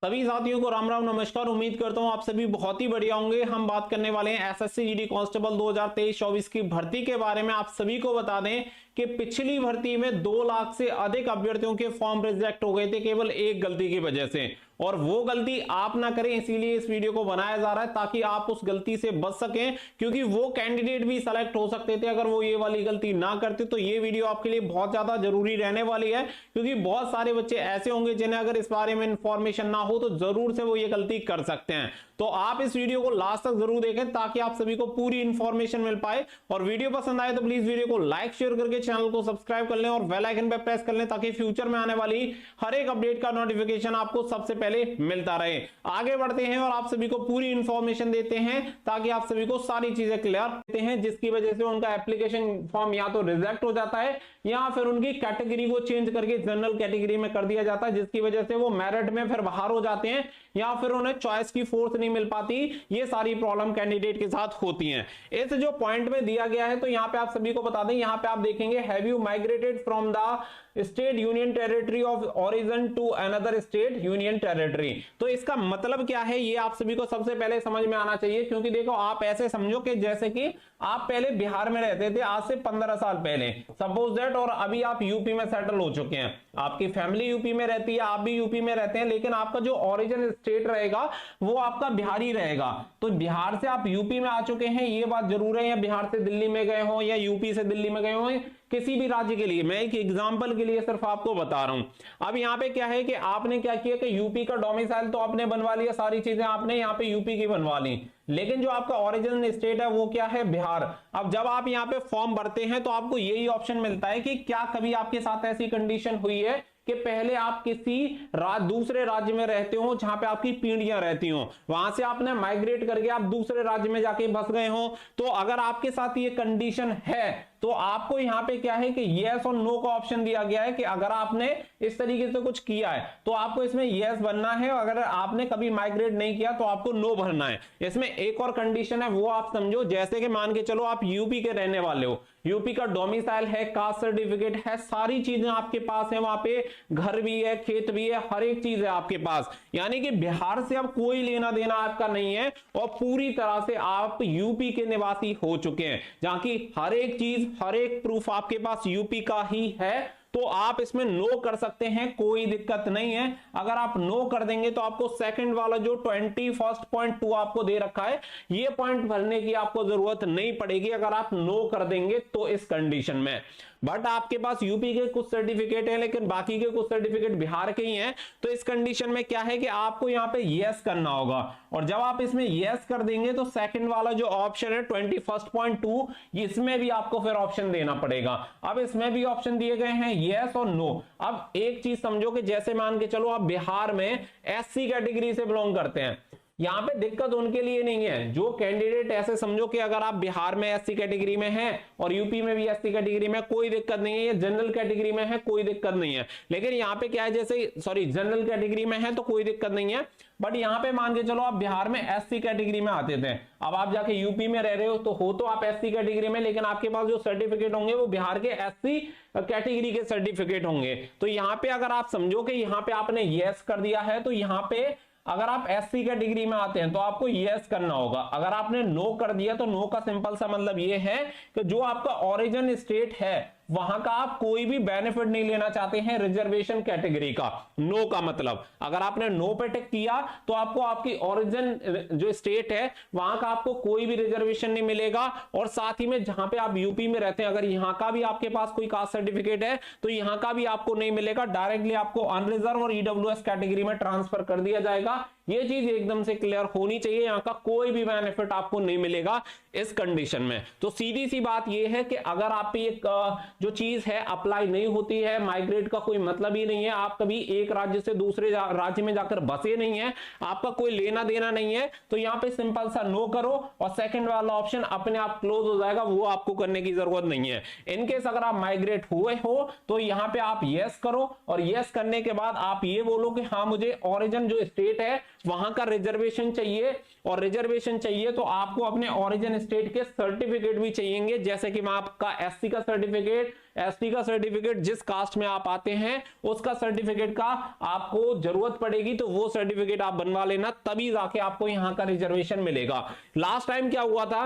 सभी साथियों को राम राम नमस्कार। उम्मीद करता हूं आप सभी बहुत ही बढ़िया होंगे। हम बात करने वाले हैं एसएससी जीडी कांस्टेबल 2023-24 की भर्ती के बारे में। आप सभी को बता दें कि पिछली भर्ती में 2 लाख से अधिक अभ्यर्थियों के फॉर्म रिजेक्ट हो गए थे केवल एक गलती की वजह से, और वो गलती आप ना करें इसीलिए इस वीडियो को बनाया जा रहा है ताकि आप उस गलती से बच सकें, क्योंकि वो कैंडिडेट भी सेलेक्ट हो सकते थे अगर वो ये वाली गलती ना करते। तो ये वीडियो आपके लिए बहुत ज्यादा जरूरी रहने वाली है, क्योंकि बहुत सारे बच्चे ऐसे होंगे जिन्हें अगर इस बारे में इंफॉर्मेशन ना हो तो जरूर से वो ये गलती कर सकते हैं। तो आप इस वीडियो को लास्ट तक जरूर देखें ताकि आप सभी को पूरी इंफॉर्मेशन मिल पाए। और वीडियो पसंद आए तो प्लीज वीडियो को लाइक शेयर करके चैनल को सब्सक्राइब कर लें और बेल आइकन पर प्रेस कर लें ताकि फ्यूचर में आने वाली हर एक अपडेट का नोटिफिकेशन आपको सबसे पहले मिलता रहे। आगे बढ़ते हैं और आप सभी को पूरी इंफॉर्मेशन देते हैं ताकि आप सभी को सारी चीजें क्लियर देते हैं, जिसकी वजह से उनका एप्लीकेशन फॉर्म या तो रिजेक्ट हो जाता है या फिर उनकी कैटेगरी को चेंज करके जनरल कैटेगरी में कर दिया जाता है, जिसकी वजह से वो मेरिट में फिर बाहर हो जाते हैं या फिर उन्हें चॉइस की फोर्स नहीं मिल पाती। ये सारी प्रॉब्लम कैंडिडेट के साथ होती हैं। इस जो पॉइंट में दिया गया है तो यहां पे आप सभी को बता दें, यहां पे आप देखेंगे have you migrated from the state union territory of origin to another state union territory. तो इसका मतलब क्या है ये आप सभी को सबसे पहले समझ में आना चाहिए, क्योंकि देखो आप ऐसे समझो कि जैसे कि आप पहले बिहार में रहते थे आज से 15 साल पहले, सपोज दैट, और अभी आप यूपी में सेटल हो चुके हैं। आपकी फैमिली यूपी में रहती है, आप भी यूपी में रहते हैं, लेकिन आपका जो ओरिजिन स्टेट रहेगा वो आपका बिहार ही रहेगा। तो बिहार से आप यूपी में आ चुके हैं, ये बात जरूर है, या बिहार से दिल्ली में गए हो या यूपी से दिल्ली में गए हो, किसी भी राज्य के लिए, मैं एक एग्जांपल के लिए सिर्फ आपको बता रहा हूं। अब यहाँ पे क्या है कि आपने क्या किया कि यूपी का डोमिसाइल तो आपने बनवा लिया, सारी चीजें आपने यहाँ पे यूपी की बनवा ली, लेकिन जो आपका ओरिजिनल स्टेट है वो क्या है, बिहार। अब जब आप यहाँ पे फॉर्म भरते हैं तो आपको यही ऑप्शन मिलता है कि क्या कभी आपके साथ ऐसी कंडीशन हुई है कि पहले आप किसी दूसरे राज्य में रहते हो जहां पे आपकी पीढ़ियां रहती हो, वहां से आपने माइग्रेट करके आप दूसरे राज्य में जाके बस गए हो। तो अगर आपके साथ ये कंडीशन है तो आपको यहां पे क्या है कि यस और नो का ऑप्शन दिया गया है कि अगर आपने इस तरीके से कुछ किया है तो आपको इसमें यस भरना है, अगर आपने कभी माइग्रेट नहीं किया तो आपको नो भरना है। इसमें एक और कंडीशन है, वो आप समझो, जैसे कि मान के चलो आप यूपी के रहने वाले हो, यूपी का डोमिसाइल है, कास्ट सर्टिफिकेट है, सारी चीजें आपके पास है, वहां पे घर भी है, खेत भी है, हर एक चीज है आपके पास, यानी कि बिहार से अब कोई लेना देना आपका नहीं है और पूरी तरह से आप यूपी के निवासी हो चुके हैं, जहां की हर एक चीज, हर एक प्रूफ आपके पास यूपी का ही है। तो आप इसमें नो कर सकते हैं, कोई दिक्कत नहीं है। अगर आप नो कर देंगे तो आपको सेकंड वाला जो 21.2 आपको दे रखा है, ये पॉइंट भरने की आपको जरूरत नहीं पड़ेगी अगर आप नो कर देंगे तो इस कंडीशन में। बट आपके पास यूपी के कुछ सर्टिफिकेट हैं लेकिन बाकी के कुछ सर्टिफिकेट बिहार के ही हैं, तो इस कंडीशन में क्या है कि आपको यहां पे यस करना होगा। और जब आप इसमें यस कर देंगे तो सेकंड वाला जो ऑप्शन है 21.2, इसमें भी आपको फिर ऑप्शन देना पड़ेगा। अब इसमें भी ऑप्शन दिए गए हैं यस और नो। अब एक चीज समझो कि जैसे मान के चलो आप बिहार में एससी कैटेगरी से बिलोंग करते हैं, यहां पे दिक्कत उनके लिए नहीं है जो कैंडिडेट, ऐसे समझो कि अगर आप बिहार में एससी कैटेगरी में हैं और यूपी में भी एससी कैटेगरी में, कोई दिक्कत नहीं है, ये जनरल कैटेगरी में है, कोई दिक्कत नहीं है। लेकिन यहाँ पे क्या है, जैसे सॉरी जनरल कैटेगरी में है तो कोई दिक्कत नहीं है, बट यहाँ पे मान के चलो आप बिहार में एससी कैटेगरी में आते थे, अब आप जाके यूपी में रह रहे हो तो आप एससी कैटेगरी में, लेकिन आपके पास जो सर्टिफिकेट होंगे वो बिहार के एससी कैटेगरी के सर्टिफिकेट होंगे। तो यहाँ पे अगर आप समझो कि यहाँ पे आपने यस कर दिया है, तो यहाँ पे अगर आप एससी कैटेगरी में आते हैं तो आपको यस करना होगा। अगर आपने नो कर दिया तो नो का सिंपल सा मतलब ये है कि जो आपका ओरिजिन स्टेट है वहां का आप कोई भी बेनिफिट नहीं लेना चाहते हैं रिजर्वेशन कैटेगरी का। नो का मतलब अगर आपने नो पे टिक किया तो आपको आपकी ओरिजिन जो स्टेट है वहां का आपको कोई भी रिजर्वेशन नहीं मिलेगा, और साथ ही में जहां पे आप यूपी में रहते हैं अगर यहां का भी आपके पास कोई कास्ट सर्टिफिकेट है तो यहां का भी आपको नहीं मिलेगा, डायरेक्टली आपको अनरिजर्व और ईडब्ल्यूएस कैटेगरी में ट्रांसफर कर दिया जाएगा। ये चीज एकदम से क्लियर होनी चाहिए, यहां का कोई भी बेनिफिट आपको नहीं मिलेगा इस कंडीशन में। तो सीधी सी बात यह है कि अगर आप एक जो चीज है अप्लाई नहीं होती है, माइग्रेट का कोई मतलब ही नहीं है, आप कभी एक राज्य से दूसरे राज्य में जाकर बसे नहीं है, आपका कोई लेना देना नहीं है, तो यहां पे सिंपल सा नो करो और सेकंड वाला ऑप्शन अपने आप क्लोज हो जाएगा, वो आपको करने की जरूरत नहीं है। इनकेस अगर आप माइग्रेट हुए हो तो यहां पे आप यस करो, और यस करने के बाद आप ये बोलो कि हाँ मुझे ओरिजिन जो स्टेट है वहां का रिजर्वेशन चाहिए, और रिजर्वेशन चाहिए तो आपको अपने ओरिजिन स्टेट के सर्टिफिकेट भी चाहिए, जैसे कि मैं आपका एससी का सर्टिफिकेट, एसटी का सर्टिफिकेट, जिस कास्ट में आप आते हैं उसका सर्टिफिकेट का आपको जरूरत पड़ेगी, तो वो सर्टिफिकेट आप बनवा लेना, तभी जाके आपको यहां का रिजर्वेशन मिलेगा। लास्ट टाइम क्या हुआ था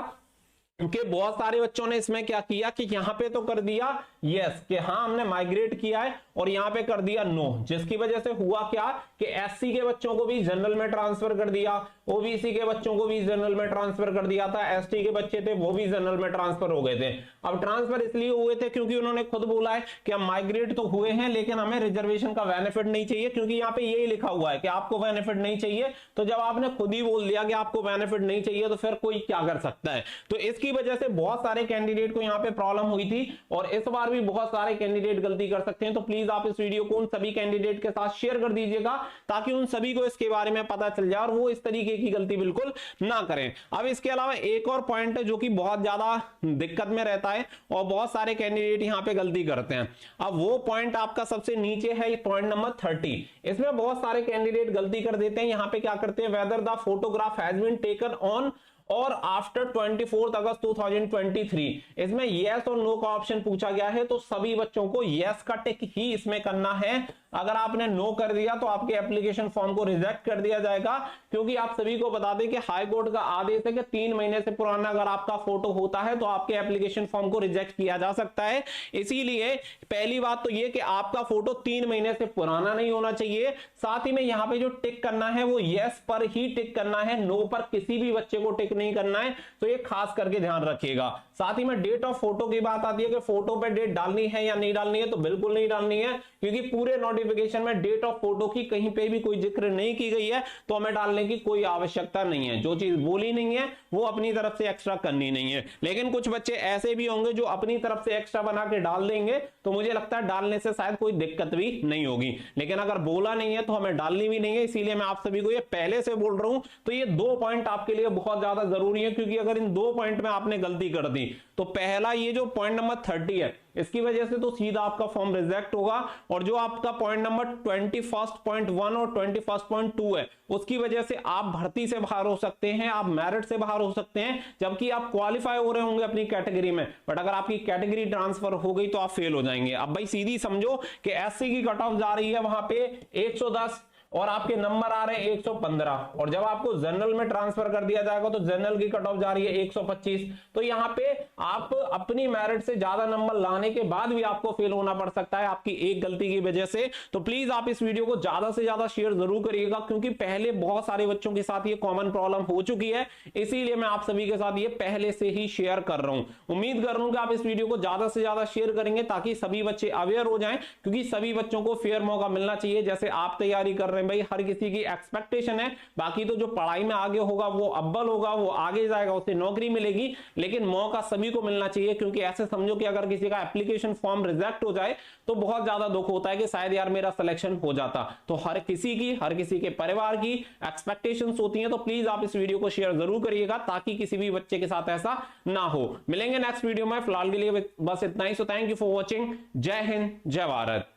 कि बहुत सारे बच्चों ने इसमें क्या किया कि यहां पे तो कर दिया यस कि हाँ हमने माइग्रेट किया है, और यहां पे कर दिया नो, जिसकी वजह से हुआ क्या कि एससी के बच्चों को भी जनरल में ट्रांसफर कर दिया, ओबीसी के बच्चों को भी जनरल में ट्रांसफर कर दिया था, एसटी के बच्चे थे वो भी जनरल में ट्रांसफर हो गए थे। अब ट्रांसफर इसलिए हुए थे क्योंकि उन्होंने खुद बोला है कि हम माइग्रेट तो हुए हैं लेकिन हमें रिजर्वेशन का बेनिफिट नहीं चाहिए, क्योंकि यहाँ पे यही लिखा हुआ है कि आपको बेनिफिट नहीं चाहिए। तो जब आपने खुद ही बोल दिया कि आपको बेनिफिट नहीं चाहिए तो फिर कोई क्या कर सकता है। तो इसकी वजह से बहुत सारे कैंडिडेट को यहाँ पे प्रॉब्लम हुई थी, और इस बार भी बहुत सारे कैंडिडेट गलती कर सकते हैं। तो प्लीज आप इस वीडियो को उन सभी कैंडिडेट के साथ शेयर कर दीजिएगा ताकि उन सभी को इसके बारे में पता चल जाए और वो इस तरीके की गलती बिल्कुल ना करें। अब इसके अलावा एक और पॉइंट है जो कि बहुत ज्यादा दिक्कत में रहता है और बहुत सारे कैंडिडेट यहाँ पे गलती करते हैं। अब वो पॉइंट आपका सबसे नीचे है, पॉइंट नंबर 30। इसमें बहुत सारे कैंडिडेट गलती कर देते हैं। यहाँ पे क्या करते हैं, whether the photograph has been taken on और आफ्टर 24 अगस्त 2023। इसमें यस और नो का ऑप्शन पूछा गया है, तो सभी बच्चों को यस का टिक ही इसमें करना है। अगर आपने नो कर दिया तो आपके एप्लीकेशन फॉर्म को रिजेक्ट कर दिया जाएगा, क्योंकि आप सभी को बता दें कि हाई कोर्ट का आदेश है कि 3 महीने से पुराना अगर आपका फोटो होता है तो आपके एप्लीकेशन फॉर्म को रिजेक्ट किया जा सकता है। इसीलिए पहली बात तो ये कि आपका फोटो 3 महीने से पुराना नहीं होना चाहिए। साथ ही में यहाँ पे जो टिक करना है वो यस पर ही टिक करना है, नो पर किसी भी बच्चे को टिक नहीं करना है, तो ये खास करके ध्यान रखिएगा। साथ ही में डेट ऑफ फोटो की बात आती है कि फोटो पे डेट डालनी है या नहीं डालनी है, तो बिल्कुल नहीं डालनी है, क्योंकि पूरे नोटिफिकेशन में डेट ऑफ फोटो की कहीं पे भी कोई जिक्र नहीं की गई है, तो हमें डालने की कोई आवश्यकता नहीं है। जो चीज बोली नहीं है वो अपनी तरफ से एक्स्ट्रा करनी नहीं है। लेकिन कुछ बच्चे ऐसे भी होंगे जो अपनी तरफ से एक्स्ट्रा बना के डाल देंगे, तो मुझे लगता है डालने से शायद कोई दिक्कत भी नहीं होगी, लेकिन अगर बोला नहीं है तो हमें डालनी भी नहीं है। इसीलिए मैं आप सभी को ये पहले से बोल रहा हूं। तो ये 2 पॉइंट आपके लिए बहुत ज्यादा जरूरी है, क्योंकि अगर इन 2 पॉइंट में आपने गलती कर दी तो पहला ये जो पॉइंट नंबर 30 है इसकी वजह से तो सीधा आपका फॉर्म रिजेक्ट होगा, और जो आपका पॉइंट नंबर 21.1 और 21.2 है उसकी वजह से आप भर्ती से बाहर हो सकते हैं, आप मेरिट से बाहर हो सकते हैं, जबकि आप क्वालिफाई हो रहे होंगे अपनी कैटेगरी में, बट अगर आपकी कैटेगरी ट्रांसफर हो गई तो आप फेल हो जाएंगे। अब भाई सीधी समझो कि एससी की कट ऑफ जा रही है वहां पे 110 और आपके नंबर आ रहे हैं 115, और जब आपको जनरल में ट्रांसफर कर दिया जाएगा तो जनरल की कट ऑफ जा रही है 125। तो यहाँ पे आप अपनी मेरिट से ज्यादा नंबर लाने के बाद भी आपको फेल होना पड़ सकता है आपकी एक गलती की वजह से। तो प्लीज आप इस वीडियो को ज्यादा से ज्यादा शेयर जरूर करिएगा, क्योंकि पहले बहुत सारे बच्चों के साथ ये कॉमन प्रॉब्लम हो चुकी है, इसीलिए मैं आप सभी के साथ ये पहले से ही शेयर कर रहा हूं। उम्मीद कर रहा हूं कि आप इस वीडियो को ज्यादा से ज्यादा शेयर करेंगे ताकि सभी बच्चे अवेयर हो जाएं, क्योंकि सभी बच्चों को फेयर मौका मिलना चाहिए। जैसे आप तैयारी कर रहे हैं भाई, हर किसी की एक्सपेक्टेशन है, बाकी तो जो पढ़ाई में आगे होगा वो अव्वल होगा, वो आगे जाएगा, उसे नौकरी मिलेगी, लेकिन मौका सभी को मिलना चाहिए। क्योंकि ऐसे समझो कि अगर किसी का एप्लीकेशन फॉर्म रिजेक्ट हो जाए तो बहुत ज्यादा दुख होता है कि शायद यार मेरा सिलेक्शन हो जाता। तो हर किसी के परिवार की एक्सपेक्टेशंस होती हैं। तो प्लीज आप इस वीडियो को शेयर जरूर करिएगा ताकि किसी भी बच्चे के साथ ऐसा ना हो। मिलेंगे नेक्स्ट वीडियो में, फिलहाल के लिए बस इतना ही। So thank you for watching. Jai Hind, जय भारत।